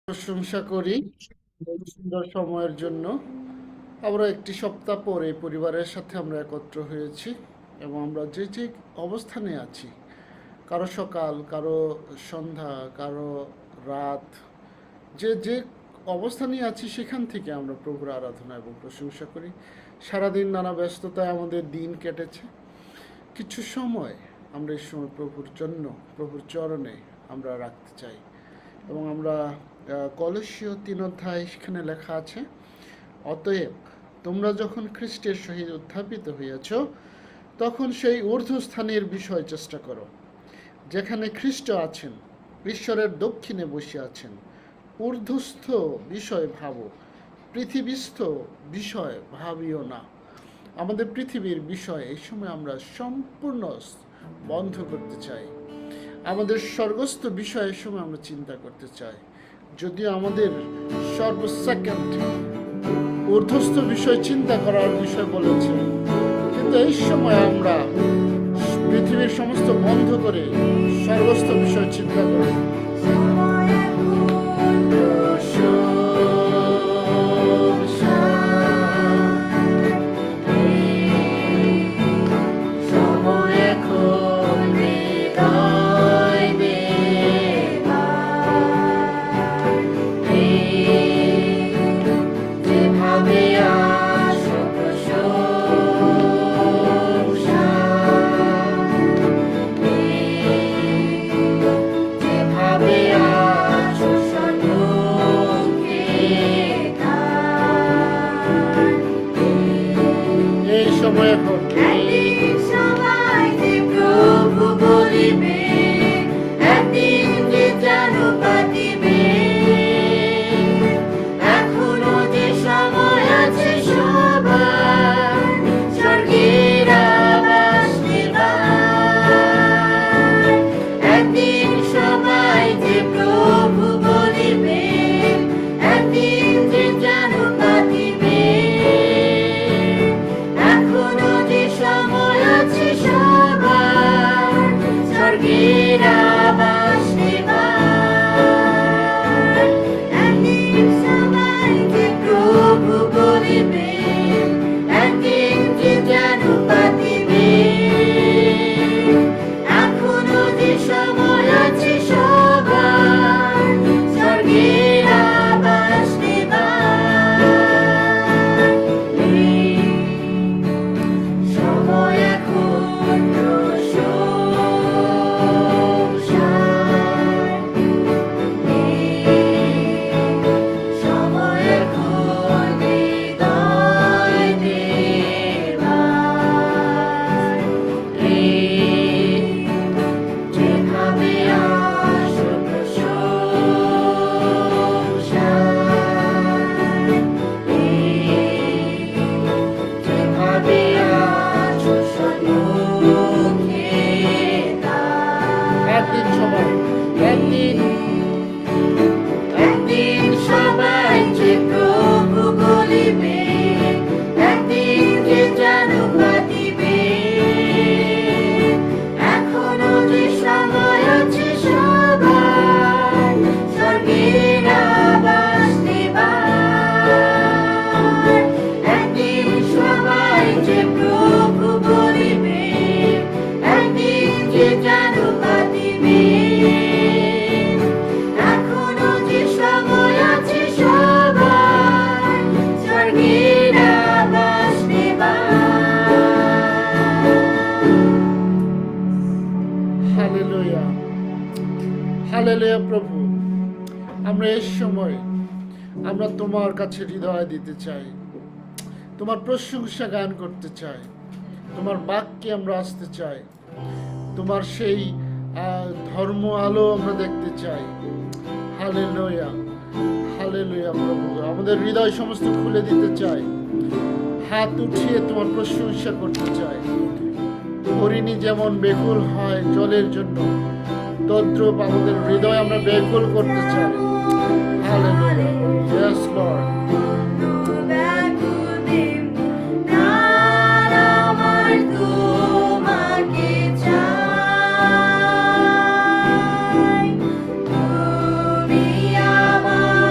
প্রশংসা করি এই সুন্দর সময়ের জন্য। আমরা একটি সপ্তাহ পরে পরিবারের সাথে আমরা একত্র হয়েছি এবং আমরা যে যে অবস্থানে আছি, কারো সকাল, কারো সন্ধ্যা, কারো রাত, যে যে অবস্থানে আছি সেখান থেকে আমরা প্রভুর আরাধনা এবং প্রশংসা করি। সারাদিন নানা ব্যস্ততায় আমাদের দিন কেটেছে। কিছু সময় আমরা এই সময় প্রভুর জন্য, প্রভুর চরণে আমরা রাখতে চাই। এবং আমরা কলসীয় ৩ অধ্যায় সেখানে লেখা আছে, অতএব তোমরা যখন খ্রিস্টের সহিত উত্থাপিত হইয়াছ, তখন সেই ঊর্ধ্বস্থানের বিষয় চেষ্টা করো, যেখানে খ্রিস্ট আছেন, ঈশ্বরের দক্ষিণে বসে আছেন। ঊর্ধ্বস্থ বিষয় ভাবো, পৃথিবীস্থ বিষয় ভাবিও না। আমাদের পৃথিবীর বিষয় এই সময় আমরা সম্পূর্ণ বন্ধ করতে চাই। আমাদের স্বর্গস্থ বিষয়ের সময় আমরা চিন্তা করতে চাই। যদিও আমাদের সর্বসেকেন্ড ঊর্ধ্বস্থ বিষয় চিন্তা করার বিষয় বলেছে, কিন্তু এই সময় আমরা পৃথিবীর সমস্ত বন্ধ করে স্বর্গস্থ বিষয় চিন্তা করি। হালেলুয়া প্রভু, আমরা এই সময় আমরা তোমার কাছে হৃদয় দিতে চাই, তোমার প্রশংসা গান করতে চাই, তোমার বাক্যে আমরা আসতে চাই, তোমার সেই ধর্ম আলো আমরা দেখতে চাই। হালেলুয়া, হালেলুয়া প্রভু, আমাদের হৃদয় সমস্ত খুলে দিতে চাই, হাত উঠিয়ে তোমার প্রশংসা করতে চাই। হরিণী যেমন বেকুল হয় জলের জন্য, তদ্রূপ আমাদের হৃদয় আমরা ব্যাকুল করতে চাই। Hallelujah, yes Lord. তুমি আমার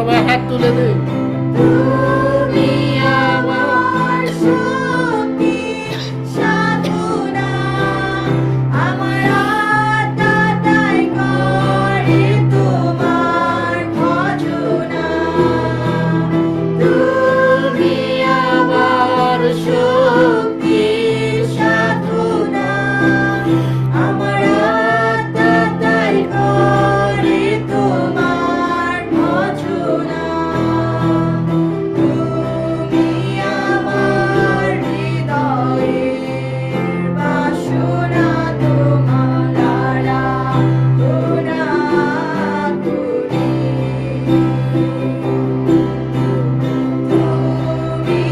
সবাই হাত তুলে দিই। তুমি আমার শক্তি সাধনা, আমার আত্মা তাই করে তোমার ভজনা। তুমি আমার শক্তি সাধনা, আমার আত্মা তাই করে তোমার ভজনা। তুমি আমার হৃদয়ের বাসনা, তোমার আরাধনা করি। তুমি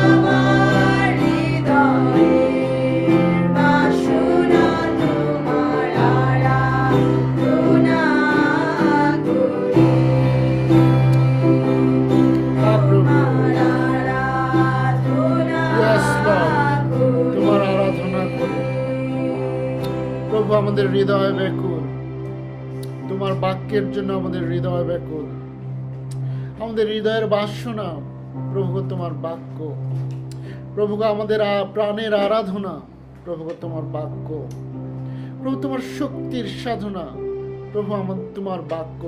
আমার হৃদয়ের বাসনা, তোমার আরাধনা করি। হ্যাঁ প্রভু, Yes, তোমার আরাধনা করি। প্রভু, আমাদের হৃদয় ব্যাকুল, তোমার বাক্যের জন্য আমাদের হৃদয় ব্যাকুল। আমাদের হৃদয়ের বাসনা প্রভু তোমার বাক্য। প্রভু আমাদের প্রাণের আরাধনা প্রভু তোমার বাক্য। প্রভু তোমার শক্তির সাধনা প্রভু আমাদের তোমার বাক্য।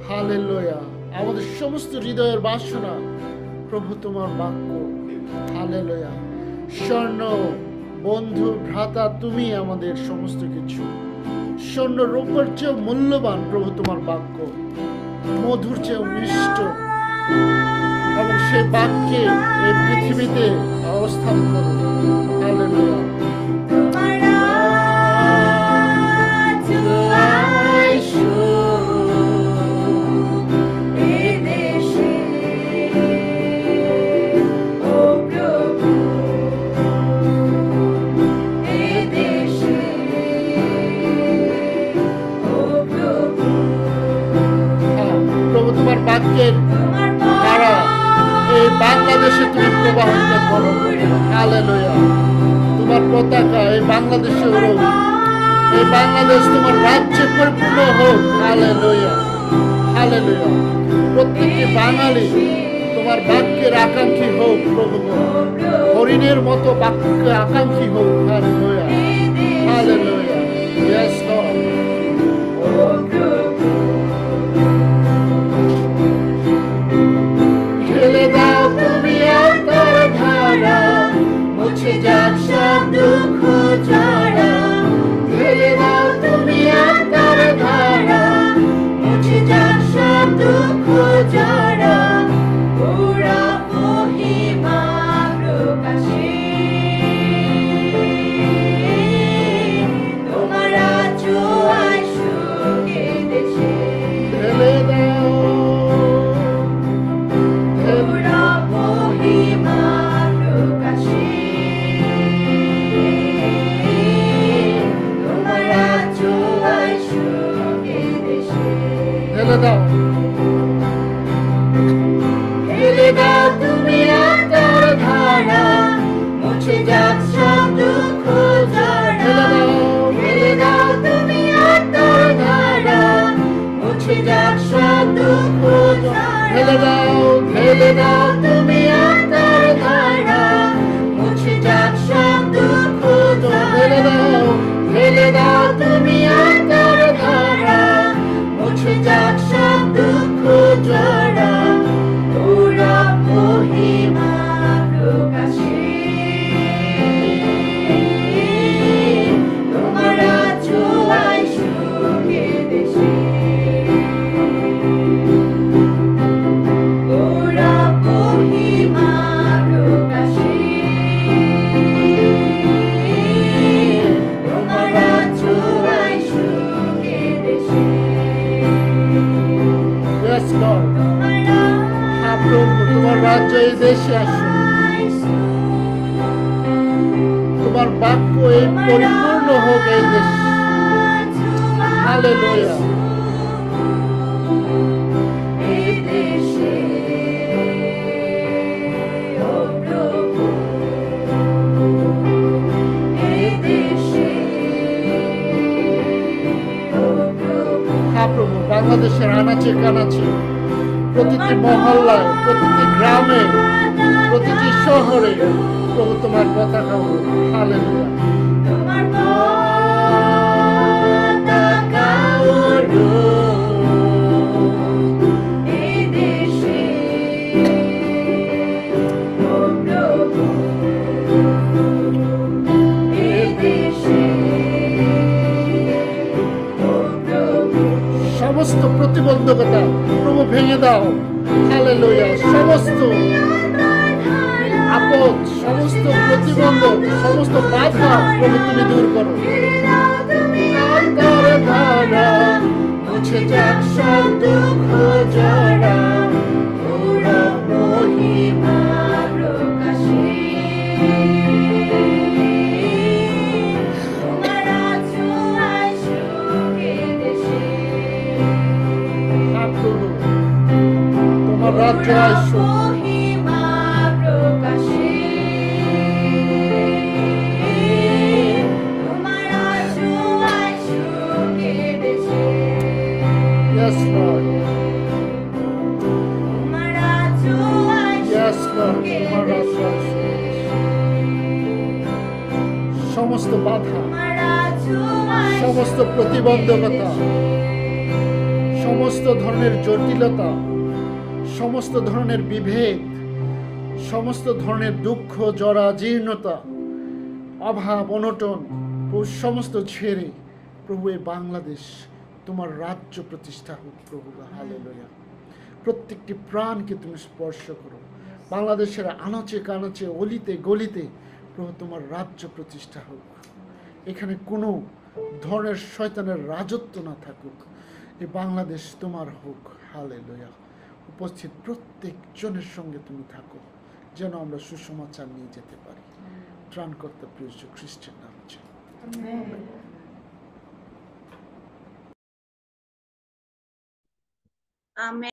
হালেলুয়া। আমাদের সমস্ত হৃদয়ের বাসনা প্রভু তোমার বাক্য। হালেলুয়া। স্বর্ণ বন্ধু ভ্রাতা তুমি আমাদের সমস্ত কিছু। স্বর্ণ রূপের চেয়েও মূল্যবান প্রভু তোমার বাক্য, মধুর চেয়েও মিষ্ট। এবং সেই বাক্যে এই পৃথিবীতে অবস্থান করো। হালেলুয়া। প্রভু তোমার বাক্যের দ্বারা এই বাংলাদেশে তুমি প্রবাহিত করো। হালেলুয়া। তোমার পতাকা এই বাংলাদেশে উড়ুক। এই বাংলাদেশ তোমার রাজ্যে পরিপূর্ণ হোক। হালেলুয়া। হালেলুয়া। প্রত্যেকটি বাঙালি তোমার বাক্যের আকাঙ্ক্ষী হোক প্রভু। হরিণের মতো বাক্যের আকাঙ্ক্ষী হোক। হালেলুয়া। হালেলুয়া। Yes Lord. ঢেলে দাও তুমি অন্তর ধারা, মুছে যাক সব দুঃখ জড়া। ঢেলে দাও তুমি অন্তর ধারা, মুছে যাক সব দুঃখ জড়া। পুরা মহিমা প্রকাশে তোমার রাজ্য আসুক এ দেশে। ঢেলে দাও পুরা মহিমা প্রকাশে তোমার রাজ্য আসুক এ দেশে। ঢেলে দাও। ঢেলে দাও তুমি অন্তর ধারা, মুছে যাক সব দুঃখ জড়া। ঢেলে দাও তুমি অন্তর ধারা, মুছে যাক সব দুঃখ জড়া। ঢেলে দাও। ঢেলে দাও তুমি অন্তর ধারা, মুছে যাক সব দুঃখ জড়া। ঢেলে দাও। ঢেলে দাও তুমি অন্তর ধারা, মুছে যাক সব দুঃখ জড়া। পুরা মহিমা প্রকাশে তোমার রাজ্য আসুক এ দেশে। পুরা মহিমা প্রকাশে তোমার রাজ্য আসুক এ দেশে। Yes, Lord. হ্যাঁ প্রভু, তোমার রাজ্য এই দেশে আসুক। তোমার বাক্য এই পরিপূর্ণ হোক এই দেশে। হালেলুয়া। এই দেশে ও প্রভু, এই দেশে ও প্রভু। হ্যাঁ প্রভু, বাংলাদেশের আনাচে কানাচে প্রতিটি মহল্লায়, প্রতিটি গ্রামে, প্রতিটি শহরে প্রভু তোমার পতাকা উড়ুক। হালেলুয়া। তোমার পতাকা উড়ুক এই দেশে, ও প্রভু, এই দেশে, ও প্রভু। সমস্ত প্রতিবন্ধকতা প্রভু ভেঙে দাও। হালেলুয়া। সমস্ত আপদ, সমস্ত প্রতিবন্ধক, সমস্ত বাধা প্রভু তুমি দূর করো। অন্তর ধারা মুছে যাক সব দুঃখ জড়া, পুরো মহিমা প্রকাশে, তোমার আছোয়ায় সুখে দেশে, হ্যাঁ প্রভু, তোমার রাজ্য আসুক। মহিমা প্রকাশে, তোমার আছোয়ায় সুখে দেশে, Yes, Lord. তোমার আছোয়ায় Yes, Lord. সুখে তোমার রাজ্য দেশে, আসুক। সমস্ত বাধা, তোমার আছোয়ায় সমস্ত সুখে প্রতিবন্ধকতা, দেশে, সমস্ত ধরনের জটিলতা, সমস্ত ধরনের বিভেদ, সমস্ত ধরনের দুঃখ জরা জীর্ণতা, অভাব অনটন, প্রভু সমস্ত ঝেড়ে প্রভু এই বাংলাদেশ তোমার রাজ্য প্রতিষ্ঠা হোক প্রভু। হালেলুয়া। প্রত্যেকটি প্রাণকে তুমি স্পর্শ করো। বাংলাদেশের আনাচে কানাচে অলিতে গলিতে প্রভু তোমার রাজ্য প্রতিষ্ঠা হোক। এখানে কোনো ধরনের শয়তানের রাজত্ব না থাকুক। এই বাংলাদেশ তোমার হোক। হালেলুয়া। উপস্থিত প্রত্যেকজনের সঙ্গে তুমি থাকো, যেন আমরা সুসমাচার নিয়ে যেতে পারি। ত্রাণকর্তা প্রিয় যীশু খ্রিস্টের নামে। আমেন।